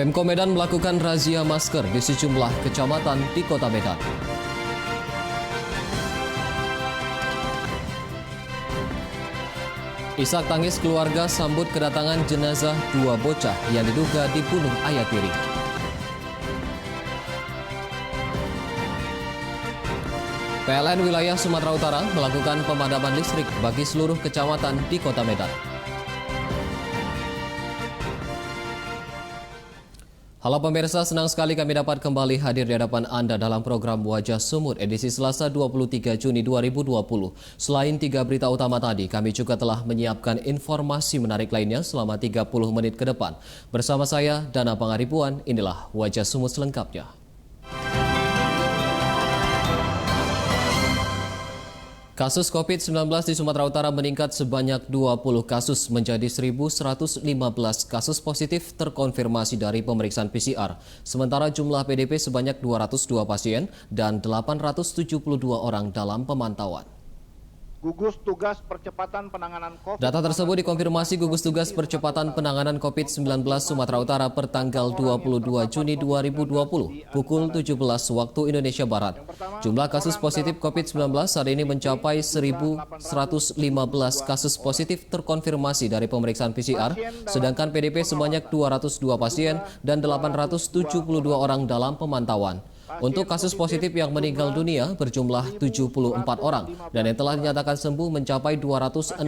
Pemko Medan melakukan razia masker di sejumlah kecamatan di Kota Medan. Isak tangis keluarga sambut kedatangan jenazah dua bocah yang diduga dibunuh ayah tiri. PLN wilayah Sumatera Utara melakukan pemadaman listrik bagi seluruh kecamatan di Kota Medan. Halo pemirsa, senang sekali kami dapat kembali hadir di hadapan Anda dalam program Wajah Sumut edisi Selasa 23 Juni 2020. Selain 3 berita utama tadi, kami juga telah menyiapkan informasi menarik lainnya selama 30 menit ke depan. Bersama saya, Dana Pangaribuan, inilah Wajah Sumut selengkapnya. Kasus COVID-19 di Sumatera Utara meningkat sebanyak 20 kasus menjadi 1.115 kasus positif terkonfirmasi dari pemeriksaan PCR. Sementara jumlah PDP sebanyak 202 pasien dan 872 orang dalam pemantauan. Gugus Tugas Percepatan Penanganan COVID. Data tersebut dikonfirmasi Gugus Tugas Percepatan Penanganan COVID-19 Sumatera Utara per tanggal 22 Juni 2020 pukul 17 waktu Indonesia Barat. Jumlah kasus positif COVID-19 saat ini mencapai 1.115 kasus positif terkonfirmasi dari pemeriksaan PCR, sedangkan PDP sebanyak 202 pasien dan 872 orang dalam pemantauan. Untuk kasus positif yang meninggal dunia berjumlah 74 orang dan yang telah dinyatakan sembuh mencapai 262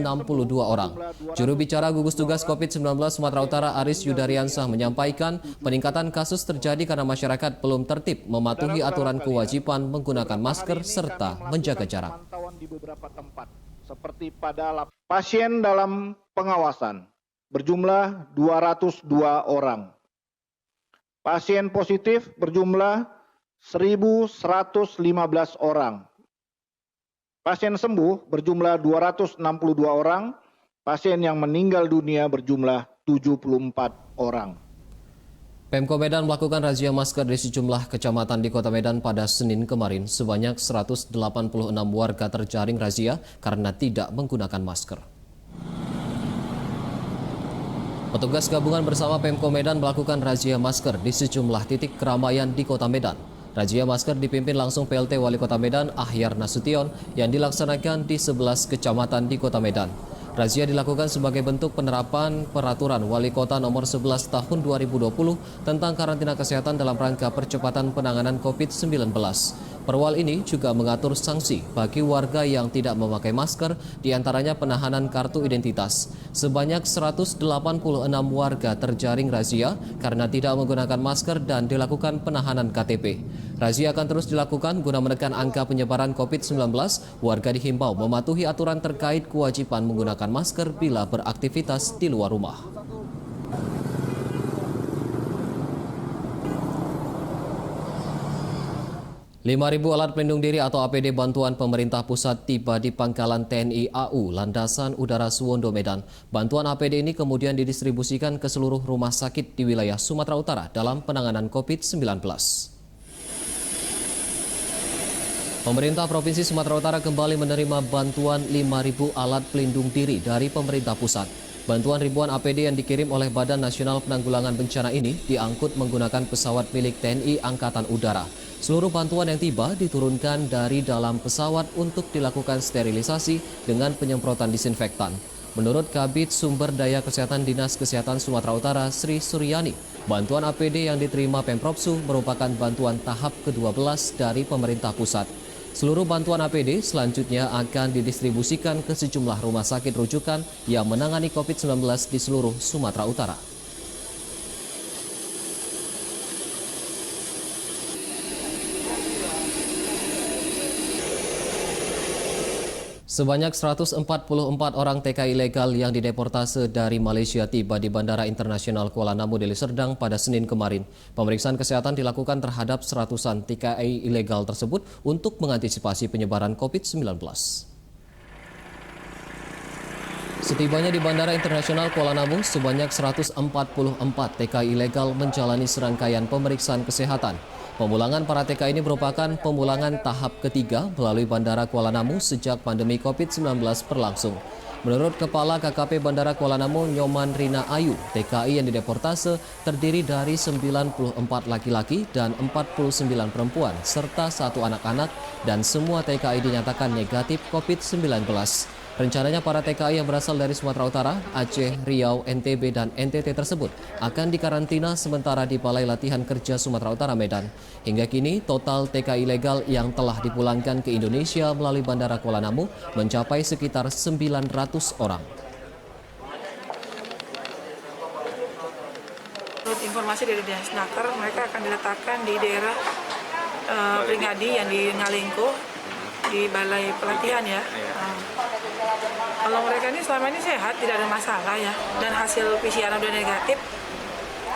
orang. Juru bicara Gugus Tugas COVID-19 Sumatera Utara Aris Yudariansah menyampaikan peningkatan kasus terjadi karena masyarakat belum tertib mematuhi aturan kewajiban menggunakan masker serta menjaga jarak. Di beberapa tempat seperti pada pasien dalam pengawasan berjumlah 202 orang. Pasien positif berjumlah 1.115 orang. Pasien sembuh berjumlah 262 orang. Pasien yang meninggal dunia berjumlah 74 orang. Pemko Medan melakukan razia masker di sejumlah kecamatan di Kota Medan pada Senin kemarin. Sebanyak 186 warga terjaring razia karena tidak menggunakan masker. Petugas gabungan bersama Pemko Medan melakukan razia masker di sejumlah titik keramaian di Kota Medan. Razia masker dipimpin langsung PLT Wali Kota Medan Ahyar Nasution yang dilaksanakan di 11 kecamatan di Kota Medan. Razia dilakukan sebagai bentuk penerapan peraturan Wali Kota nomor 11 tahun 2020 tentang karantina kesehatan dalam rangka percepatan penanganan COVID-19. Perwal ini juga mengatur sanksi bagi warga yang tidak memakai masker, diantaranya penahanan kartu identitas. Sebanyak 186 warga terjaring razia karena tidak menggunakan masker dan dilakukan penahanan KTP. Razia akan terus dilakukan guna menekan angka penyebaran COVID-19. Warga dihimbau mematuhi aturan terkait kewajiban menggunakan masker bila beraktivitas di luar rumah. Rp5.000 alat pelindung diri atau APD bantuan pemerintah pusat tiba di Pangkalan TNI AU Landasan Udara Suwondo Medan. Bantuan APD ini kemudian didistribusikan ke seluruh rumah sakit di wilayah Sumatera Utara dalam penanganan COVID-19. Pemerintah Provinsi Sumatera Utara kembali menerima bantuan 5.000 alat pelindung diri dari pemerintah pusat. Bantuan ribuan APD yang dikirim oleh Badan Nasional Penanggulangan Bencana ini diangkut menggunakan pesawat milik TNI Angkatan Udara. Seluruh bantuan yang tiba diturunkan dari dalam pesawat untuk dilakukan sterilisasi dengan penyemprotan disinfektan. Menurut Kabid Sumber Daya Kesehatan Dinas Kesehatan Sumatera Utara Sri Suryani, bantuan APD yang diterima Pemprovsu merupakan bantuan tahap ke-12 dari pemerintah pusat. Seluruh bantuan APD selanjutnya akan didistribusikan ke sejumlah rumah sakit rujukan yang menangani COVID-19 di seluruh Sumatera Utara. Sebanyak 144 orang TKI ilegal yang dideportase dari Malaysia tiba di Bandara Internasional Kuala Namu, Deli Serdang pada Senin kemarin. Pemeriksaan kesehatan dilakukan terhadap seratusan TKI ilegal tersebut untuk mengantisipasi penyebaran COVID-19. Setibanya di Bandara Internasional Kuala Namu, sebanyak 144 TKI ilegal menjalani serangkaian pemeriksaan kesehatan. Pemulangan para TKI ini merupakan pemulangan tahap ketiga melalui Bandara Kuala Namu sejak pandemi COVID-19 berlangsung. Menurut Kepala KKP Bandara Kuala Namu, Nyoman Rina Ayu, TKI yang dideportase terdiri dari 94 laki-laki dan 49 perempuan, serta 1 anak-anak, dan semua TKI dinyatakan negatif COVID-19. Rencananya para TKI yang berasal dari Sumatera Utara, Aceh, Riau, NTB, dan NTT tersebut akan dikarantina sementara di Balai Latihan Kerja Sumatera Utara Medan. Hingga kini, total TKI legal yang telah dipulangkan ke Indonesia melalui Bandara Kuala Namu mencapai sekitar 900 orang. Menurut informasi dari Dinas Naker, mereka akan diletakkan di daerah Pringadi yang di Ngalingko, di Balai Pelatihan ya. Kalau mereka ini selama ini sehat, tidak ada masalah ya, dan hasil PCR udah negatif,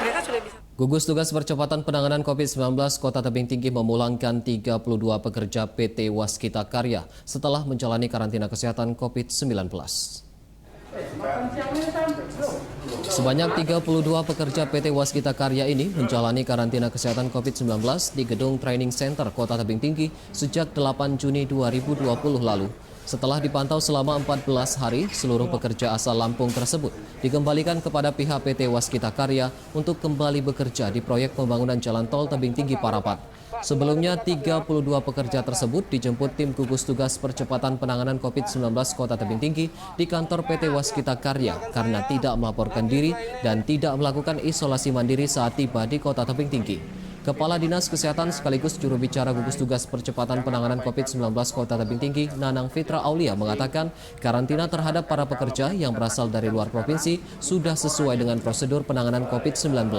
mereka sudah bisa. Gugus Tugas Percepatan Penanganan COVID-19 Kota Tebing Tinggi memulangkan 32 pekerja PT Waskita Karya setelah menjalani karantina kesehatan COVID-19. Sebanyak 32 pekerja PT Waskita Karya ini menjalani karantina kesehatan COVID-19 di Gedung Training Center Kota Tebing Tinggi sejak 8 Juni 2020 lalu. Setelah dipantau selama 14 hari, seluruh pekerja asal Lampung tersebut dikembalikan kepada pihak PT Waskita Karya untuk kembali bekerja di proyek pembangunan Jalan Tol Tebing Tinggi Parapat. Sebelumnya, 32 pekerja tersebut dijemput tim gugus tugas percepatan penanganan COVID-19 Kota Tebing Tinggi di kantor PT Waskita Karya karena tidak melaporkan diri dan tidak melakukan isolasi mandiri saat tiba di Kota Tebing Tinggi. Kepala Dinas Kesehatan sekaligus juru bicara gugus tugas percepatan penanganan COVID-19 Kota Tebing Tinggi, Nanang Fitra Aulia, mengatakan karantina terhadap para pekerja yang berasal dari luar provinsi sudah sesuai dengan prosedur penanganan COVID-19.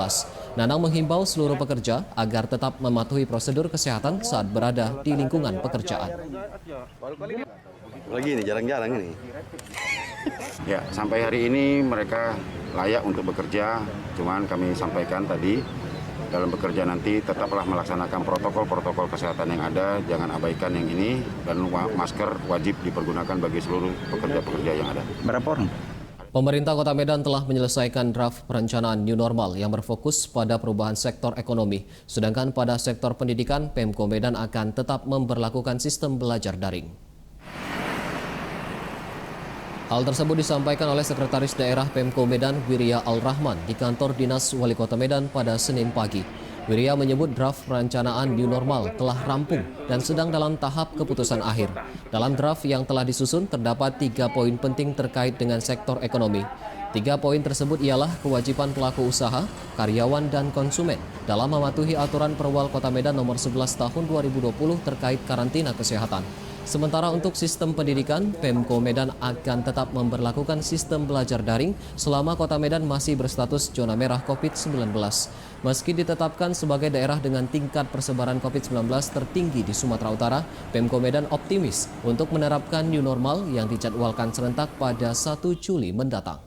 Nanang menghimbau seluruh pekerja agar tetap mematuhi prosedur kesehatan saat berada di lingkungan pekerjaan. Lagi ini jarang-jarang ini. Ya, sampai hari ini mereka layak untuk bekerja, cuman kami sampaikan tadi, dalam bekerja nanti tetaplah melaksanakan protokol-protokol kesehatan yang ada, jangan abaikan yang ini, dan masker wajib dipergunakan bagi seluruh pekerja-pekerja yang ada. Berapa orang? Pemerintah Kota Medan telah menyelesaikan draft perencanaan New Normal yang berfokus pada perubahan sektor ekonomi. Sedangkan pada sektor pendidikan, Pemko Medan akan tetap memberlakukan sistem belajar daring. Hal tersebut disampaikan oleh Sekretaris Daerah Pemko Medan Wirya Al-Rahman di kantor Dinas Wali Kota Medan pada Senin pagi. Wirya menyebut draft perencanaan New Normal telah rampung dan sedang dalam tahap keputusan akhir. Dalam draft yang telah disusun terdapat 3 poin penting terkait dengan sektor ekonomi. 3 poin tersebut ialah kewajiban pelaku usaha, karyawan, dan konsumen dalam mematuhi aturan Perwal Kota Medan nomor 11 tahun 2020 terkait karantina kesehatan. Sementara untuk sistem pendidikan, Pemko Medan akan tetap memberlakukan sistem belajar daring selama Kota Medan masih berstatus zona merah COVID-19. Meski ditetapkan sebagai daerah dengan tingkat persebaran COVID-19 tertinggi di Sumatera Utara, Pemko Medan optimis untuk menerapkan new normal yang dijadwalkan serentak pada 1 Juli mendatang.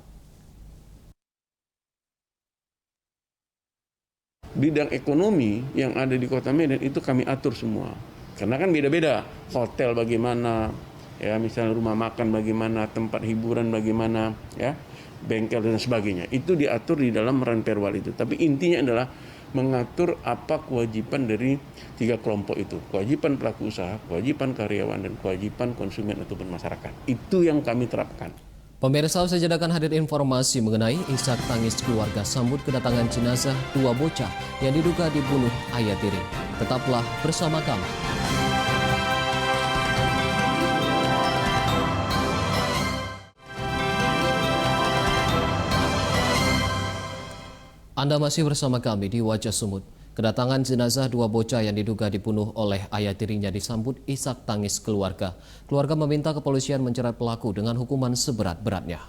Bidang ekonomi yang ada di Kota Medan itu kami atur semua. Karena kan beda-beda, hotel bagaimana, ya misalnya rumah makan bagaimana, tempat hiburan bagaimana, ya bengkel dan sebagainya. Itu diatur di dalam Ranperwal itu. Tapi intinya adalah mengatur apa kewajiban dari 3 kelompok itu. Kewajiban pelaku usaha, kewajiban karyawan, dan kewajiban konsumen ataupun masyarakat. Itu yang kami terapkan. Pemirsa, usai jeda akan hadir informasi mengenai isak tangis keluarga sambut kedatangan jenazah 2 bocah yang diduga dibunuh ayah tiri. Tetaplah bersama kami. Anda masih bersama kami di Wajah Sumut. Kedatangan jenazah 2 bocah yang diduga dibunuh oleh ayah tirinya disambut isak tangis keluarga. Keluarga meminta kepolisian menjerat pelaku dengan hukuman seberat-beratnya.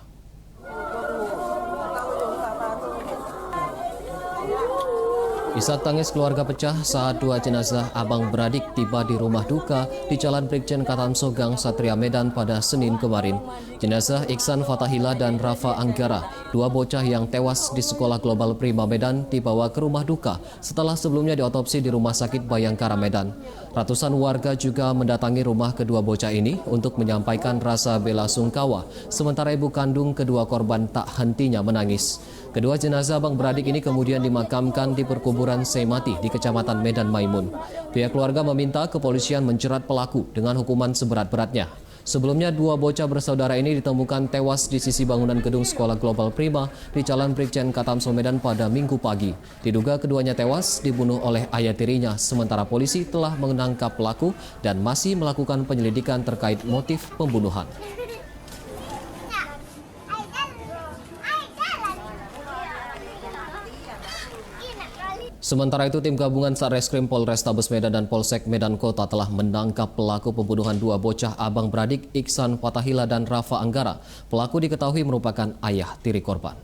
Isak tangis keluarga pecah saat 2 jenazah abang beradik tiba di rumah duka di Jalan Brigjen Katamso Gang Satria Medan pada Senin kemarin. Jenazah Iksan Fatahila dan Rafa Anggara, 2 bocah yang tewas di Sekolah Global Prima Medan, dibawa ke rumah duka setelah sebelumnya diotopsi di Rumah Sakit Bayangkara Medan. Ratusan warga juga mendatangi rumah kedua bocah ini untuk menyampaikan rasa bela sungkawa, sementara ibu kandung kedua korban tak hentinya menangis. Kedua jenazah abang beradik ini kemudian dimakamkan di perkuburan Semati di Kecamatan Medan Maimun. Pihak keluarga meminta kepolisian menjerat pelaku dengan hukuman seberat-beratnya. Sebelumnya, dua bocah bersaudara ini ditemukan tewas di sisi bangunan gedung Sekolah Global Prima di Jalan Brigjen Katamso Medan pada Minggu pagi. Diduga keduanya tewas dibunuh oleh ayah tirinya, sementara polisi telah menangkap pelaku dan masih melakukan penyelidikan terkait motif pembunuhan. Sementara itu, tim gabungan Satreskrim Polrestabes Medan dan Polsek Medan Kota telah menangkap pelaku pembunuhan dua bocah abang beradik Iksan Fatahila dan Rafa Anggara. Pelaku diketahui merupakan ayah tiri korban.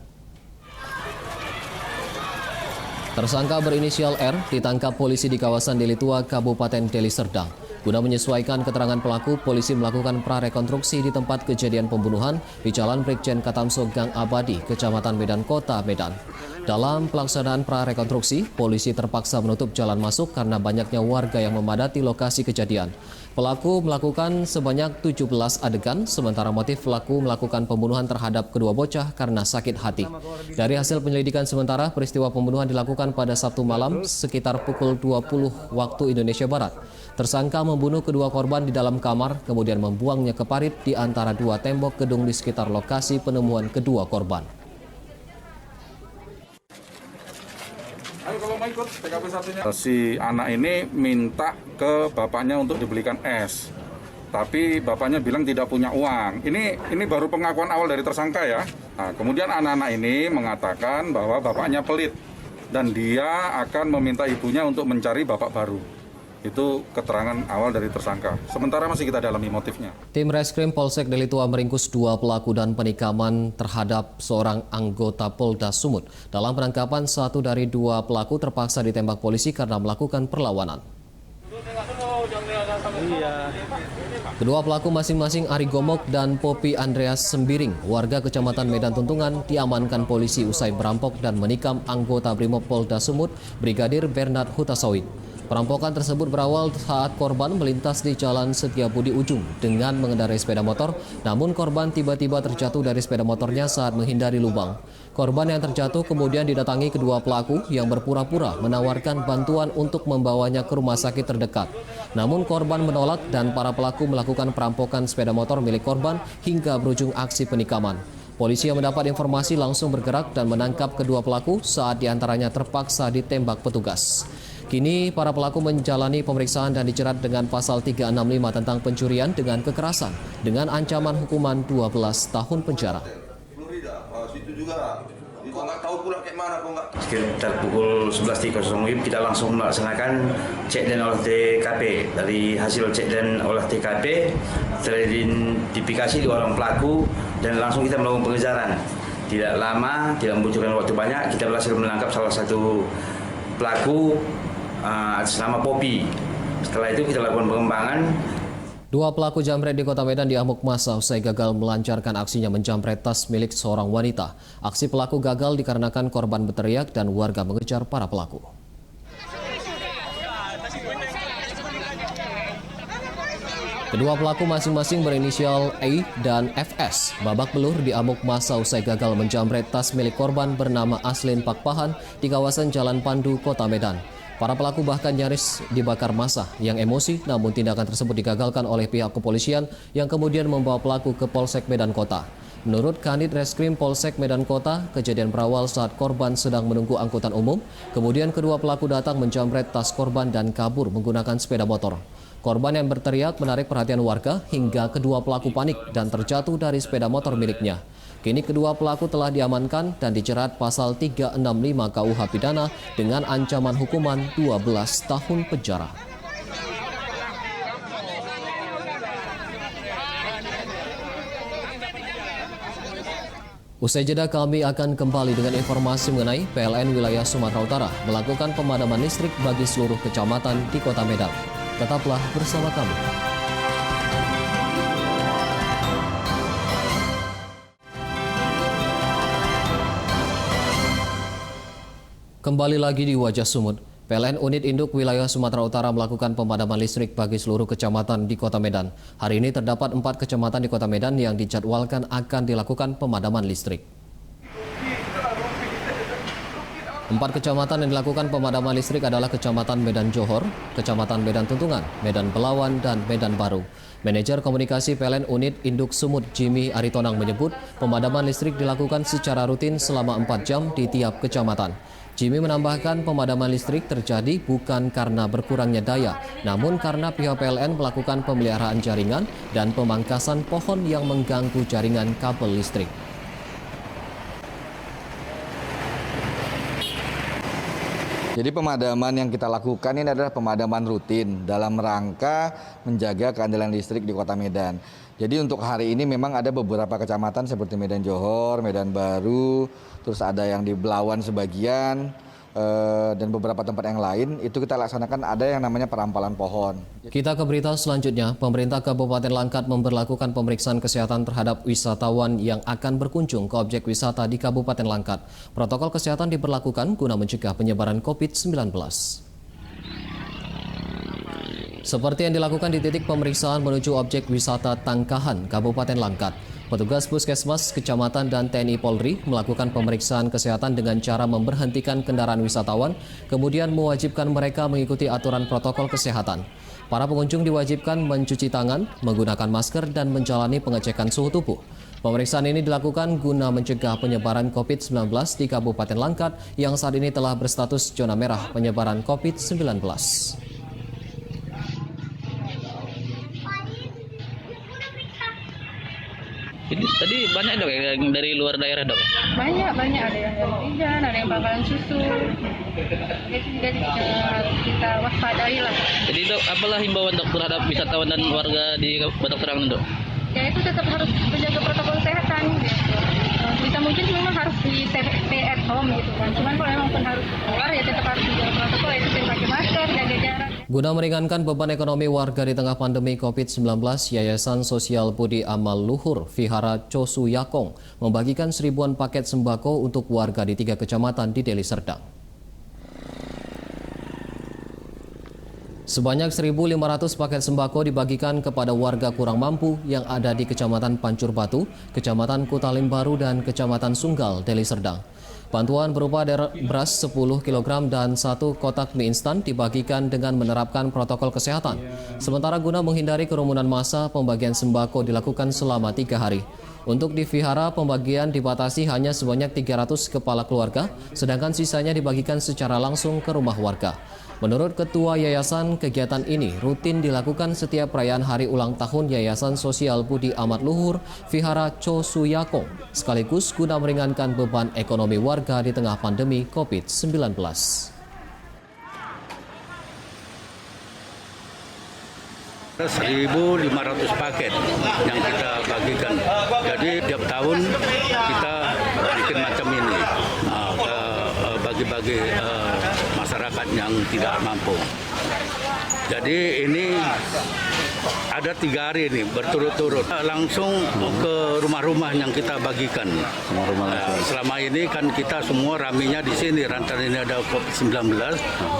Tersangka berinisial R ditangkap polisi di kawasan Deli Tua, Kabupaten Deli Serdang. Guna menyesuaikan keterangan pelaku, polisi melakukan prarekonstruksi di tempat kejadian pembunuhan di Jalan Brigjen Katamso Gang Abadi, Kecamatan Medan Kota, Medan. Dalam pelaksanaan prarekonstruksi, polisi terpaksa menutup jalan masuk karena banyaknya warga yang memadati lokasi kejadian. Pelaku melakukan sebanyak 17 adegan, sementara motif pelaku melakukan pembunuhan terhadap kedua bocah karena sakit hati. Dari hasil penyelidikan sementara, peristiwa pembunuhan dilakukan pada Sabtu malam sekitar pukul 20 waktu Indonesia Barat. Tersangka membunuh kedua korban di dalam kamar, kemudian membuangnya ke parit di antara dua tembok gedung di sekitar lokasi penemuan kedua korban. Si anak ini minta ke bapaknya untuk dibelikan es, tapi bapaknya bilang tidak punya uang. Ini baru pengakuan awal dari tersangka ya. Nah, kemudian anak-anak ini mengatakan bahwa bapaknya pelit dan dia akan meminta ibunya untuk mencari bapak baru. Itu keterangan awal dari tersangka. Sementara masih kita dalami motifnya. Tim Reskrim Polsek Deli Tua meringkus dua pelaku dan penikaman terhadap seorang anggota Polda Sumut. Dalam penangkapan, satu dari dua pelaku terpaksa ditembak polisi karena melakukan perlawanan. Kedua pelaku masing-masing Ari Gomok dan Popi Andreas Sembiring, warga Kecamatan Medan Tuntungan, diamankan polisi usai merampok dan menikam anggota Brimob Polda Sumut, Brigadir Bernard Hutasawit. Perampokan tersebut berawal saat korban melintas di Jalan Setiabudi Ujung dengan mengendarai sepeda motor, namun korban tiba-tiba terjatuh dari sepeda motornya saat menghindari lubang. Korban yang terjatuh kemudian didatangi kedua pelaku yang berpura-pura menawarkan bantuan untuk membawanya ke rumah sakit terdekat. Namun korban menolak dan para pelaku melakukan perampokan sepeda motor milik korban hingga berujung aksi penikaman. Polisi yang mendapat informasi langsung bergerak dan menangkap kedua pelaku saat diantaranya terpaksa ditembak petugas. Kini para pelaku menjalani pemeriksaan dan dijerat dengan pasal 365 tentang pencurian dengan kekerasan dengan ancaman hukuman 12 tahun penjara. Sekitar pukul 11.30 kita langsung melaksanakan cek dan olah TKP. Dari hasil cek dan olah TKP teridentifikasi dua orang pelaku dan langsung kita melakukan pengejaran. Tidak lama, tidak membutuhkan waktu banyak, kita berhasil menangkap salah satu pelaku atas nama Popi. Setelah itu kita lakukan pengembangan. Dua pelaku jambret di Kota Medan diamuk massa usai gagal melancarkan aksinya menjambret tas milik seorang wanita. Aksi pelaku gagal dikarenakan korban berteriak dan warga mengejar para pelaku. Kedua pelaku masing-masing berinisial A dan FS. Babak belur diamuk massa usai gagal menjambret tas milik korban bernama Aslin Pakpahan di kawasan Jalan Pandu, Kota Medan. Para pelaku bahkan nyaris dibakar massa yang emosi, namun tindakan tersebut digagalkan oleh pihak kepolisian yang kemudian membawa pelaku ke Polsek Medan Kota. Menurut Kanit Reskrim Polsek Medan Kota, kejadian berawal saat korban sedang menunggu angkutan umum. Kemudian kedua pelaku datang menjambret tas korban dan kabur menggunakan sepeda motor. Korban yang berteriak menarik perhatian warga hingga kedua pelaku panik dan terjatuh dari sepeda motor miliknya. Kini kedua pelaku telah diamankan dan dijerat pasal 365 KUH Pidana dengan ancaman hukuman 12 tahun penjara. Usai jeda kami akan kembali dengan informasi mengenai PLN wilayah Sumatera Utara melakukan pemadaman listrik bagi seluruh kecamatan di Kota Medan. Tetaplah bersama kami. Kembali lagi di Wajah Sumut. PLN Unit Induk Wilayah Sumatera Utara melakukan pemadaman listrik bagi seluruh kecamatan di Kota Medan. Hari ini terdapat 4 kecamatan di Kota Medan yang dijadwalkan akan dilakukan pemadaman listrik. 4 kecamatan yang dilakukan pemadaman listrik adalah Kecamatan Medan Johor, Kecamatan Medan Tuntungan, Medan Belawan, dan Medan Baru. Manajer Komunikasi PLN Unit Induk Sumut Jimmy Aritonang menyebut pemadaman listrik dilakukan secara rutin selama 4 jam di tiap kecamatan. Jimmy menambahkan pemadaman listrik terjadi bukan karena berkurangnya daya, namun karena pihak PLN melakukan pemeliharaan jaringan dan pemangkasan pohon yang mengganggu jaringan kabel listrik. Jadi pemadaman yang kita lakukan ini adalah pemadaman rutin dalam rangka menjaga keandalan listrik di Kota Medan. Jadi untuk hari ini memang ada beberapa kecamatan seperti Medan Johor, Medan Baru, terus ada yang di Belawan sebagian, dan beberapa tempat yang lain itu kita laksanakan ada yang namanya perampalan pohon. Kita ke berita selanjutnya. Pemerintah Kabupaten Langkat memberlakukan pemeriksaan kesehatan terhadap wisatawan yang akan berkunjung ke objek wisata di Kabupaten Langkat. Protokol kesehatan diberlakukan guna mencegah penyebaran COVID-19. Seperti yang dilakukan di titik pemeriksaan menuju objek wisata Tangkahan, Kabupaten Langkat. Petugas Puskesmas, Kecamatan, dan TNI Polri melakukan pemeriksaan kesehatan dengan cara memberhentikan kendaraan wisatawan, kemudian mewajibkan mereka mengikuti aturan protokol kesehatan. Para pengunjung diwajibkan mencuci tangan, menggunakan masker, dan menjalani pengecekan suhu tubuh. Pemeriksaan ini dilakukan guna mencegah penyebaran COVID-19 di Kabupaten Langkat yang saat ini telah berstatus zona merah penyebaran COVID-19. Jadi tadi banyak dok yang dari luar daerah dok? Banyak ada yang dari Bidan, ada yang Bangkalan Susu. Jadi harus kita waspadai lah. Jadi dok, apalah himbauan dok terhadap wisatawan dan warga di Batok Serangan dok? Ya itu tetap harus menjaga protokol kesehatan gitu. Bisa mungkin memang harus di stay at home gitu kan. Cuman kalau memang pun harus keluar ya tetap harus menjaga protokol, yaitu pakai masker, jaga jarak. Guna meringankan beban ekonomi warga di tengah pandemi COVID-19, Yayasan Sosial Budi Amal Luhur Vihara Chosu Yakong membagikan 1000-an paket sembako untuk warga di 3 kecamatan di Deli Serdang. Sebanyak 1.500 paket sembako dibagikan kepada warga kurang mampu yang ada di Kecamatan Pancur Batu, Kecamatan Kutalim Baru, dan Kecamatan Sunggal, Deli Serdang. Bantuan berupa beras 10 kg dan 1 kotak mie instan dibagikan dengan menerapkan protokol kesehatan. Sementara guna menghindari kerumunan massa, pembagian sembako dilakukan selama 3 hari. Untuk di vihara, pembagian dibatasi hanya sebanyak 300 kepala keluarga, sedangkan sisanya dibagikan secara langsung ke rumah warga. Menurut Ketua Yayasan, kegiatan ini rutin dilakukan setiap perayaan hari ulang tahun Yayasan Sosial Budi Amat Luhur Vihara Chosu Yakong, sekaligus guna meringankan beban ekonomi warga di tengah pandemi COVID-19. 1.500 paket yang kita bagikan. Jadi tiap tahun kita bikin macam ini, bagi-bagi masyarakat yang tidak mampu. Jadi ini ada 3 hari ini berturut-turut langsung ke rumah-rumah yang kita bagikan. Selama ini kan kita semua raminya di sini, rantar ini ada COVID-19,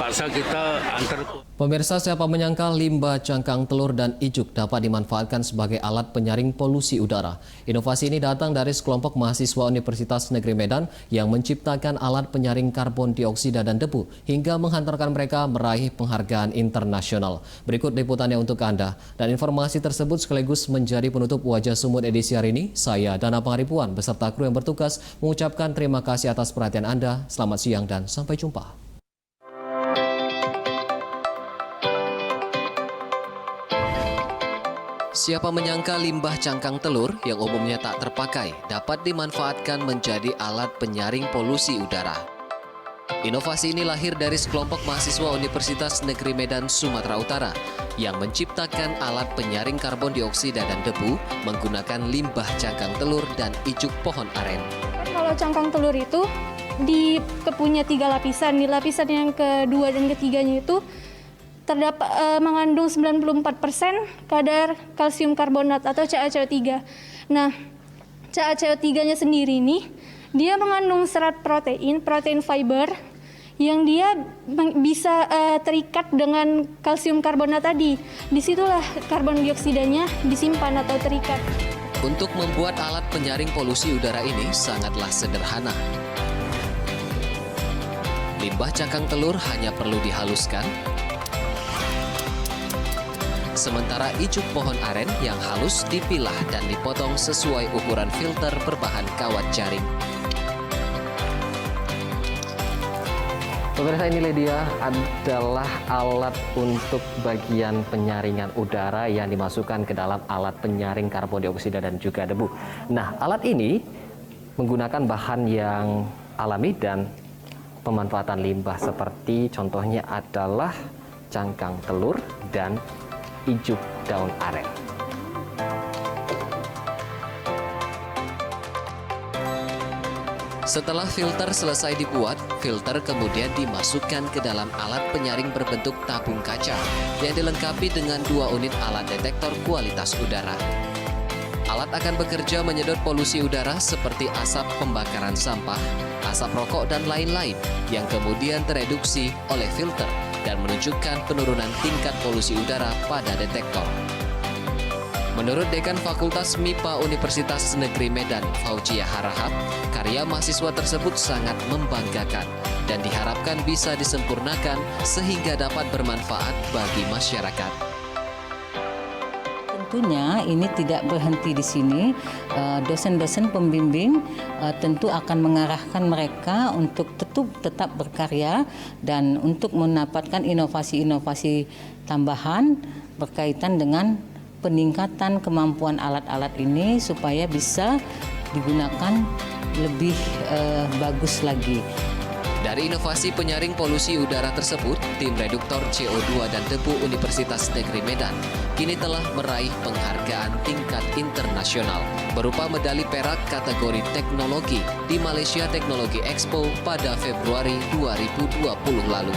paksa kita antar. Pemirsa, siapa menyangka limbah cangkang telur dan ijuk dapat dimanfaatkan sebagai alat penyaring polusi udara. Inovasi ini datang dari sekelompok mahasiswa Universitas Negeri Medan yang menciptakan alat penyaring karbon dioksida dan debu hingga menghantarkan mereka meraih penghargaan internasional. Berikut liputannya untuk Anda. Dan informasi tersebut sekaligus menjadi penutup Wajah Sumut edisi hari ini. Saya Dana Pangaribuan beserta kru yang bertugas mengucapkan terima kasih atas perhatian Anda. Selamat siang dan sampai jumpa. Siapa menyangka limbah cangkang telur yang umumnya tak terpakai dapat dimanfaatkan menjadi alat penyaring polusi udara. Inovasi ini lahir dari sekelompok mahasiswa Universitas Negeri Medan, Sumatera Utara yang menciptakan alat penyaring karbon dioksida dan debu menggunakan limbah cangkang telur dan ijuk pohon aren. Kalau cangkang telur itu punya 3 lapisan. Di lapisan yang kedua dan ketiganya itu terdapat mengandung 94% kadar kalsium karbonat atau CaCO3. Nah, CaCO3-nya sendiri ini dia mengandung serat protein fiber yang dia bisa terikat dengan kalsium karbonat tadi. Disitulah karbon dioksidanya disimpan atau terikat. Untuk membuat alat penyaring polusi udara ini sangatlah sederhana. Limbah cangkang telur hanya perlu dihaluskan. Sementara ijuk pohon aren yang halus dipilah dan dipotong sesuai ukuran filter berbahan kawat jaring. Pemirsa, ini Lydia adalah alat untuk bagian penyaringan udara yang dimasukkan ke dalam alat penyaring karbon dioksida dan juga debu. Nah, alat ini menggunakan bahan yang alami dan pemanfaatan limbah seperti contohnya adalah cangkang telur dan ijuk daun aren. Setelah filter selesai dibuat, filter kemudian dimasukkan ke dalam alat penyaring berbentuk tabung kaca yang dilengkapi dengan 2 unit alat detektor kualitas udara. Alat akan bekerja menyedot polusi udara seperti asap pembakaran sampah, asap rokok, dan lain-lain yang kemudian tereduksi oleh filter dan menunjukkan penurunan tingkat polusi udara pada detektor. Menurut Dekan Fakultas MIPA Universitas Negeri Medan, Fauzia Harahap, karya mahasiswa tersebut sangat membanggakan dan diharapkan bisa disempurnakan sehingga dapat bermanfaat bagi masyarakat. Tentunya ini tidak berhenti di sini, dosen-dosen pembimbing tentu akan mengarahkan mereka untuk tetap berkarya dan untuk mendapatkan inovasi-inovasi tambahan berkaitan dengan peningkatan kemampuan alat-alat ini supaya bisa digunakan lebih bagus lagi. Dari inovasi penyaring polusi udara tersebut, tim reduktor CO2 dan debu Universitas Negeri Medan kini telah meraih penghargaan tingkat internasional berupa medali perak kategori teknologi di Malaysia Technology Expo pada Februari 2020 lalu.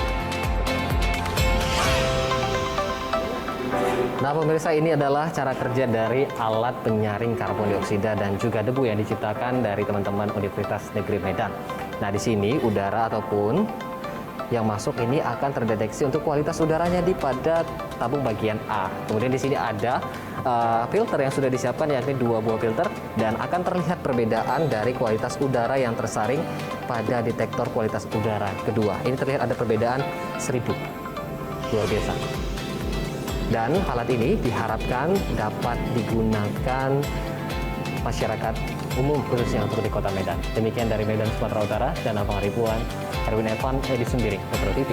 Nah, pemirsa, ini adalah cara kerja dari alat penyaring karbon dioksida dan juga debu yang diciptakan dari teman-teman Universitas Negeri Medan. Nah, di sini udara ataupun yang masuk ini akan terdeteksi untuk kualitas udaranya pada tabung bagian A. Kemudian di sini ada filter yang sudah disiapkan, yakni 2 buah filter, dan akan terlihat perbedaan dari kualitas udara yang tersaring pada detektor kualitas udara kedua. Ini terlihat ada perbedaan 1000. Luar biasa. Dan alat ini diharapkan dapat digunakan masyarakat umum khususnya untuk di Kota Medan. Demikian dari Medan, Sumatera Utara, dan Abang Ribuan, Erwin Evan, Edi Sembiring, Metro TV.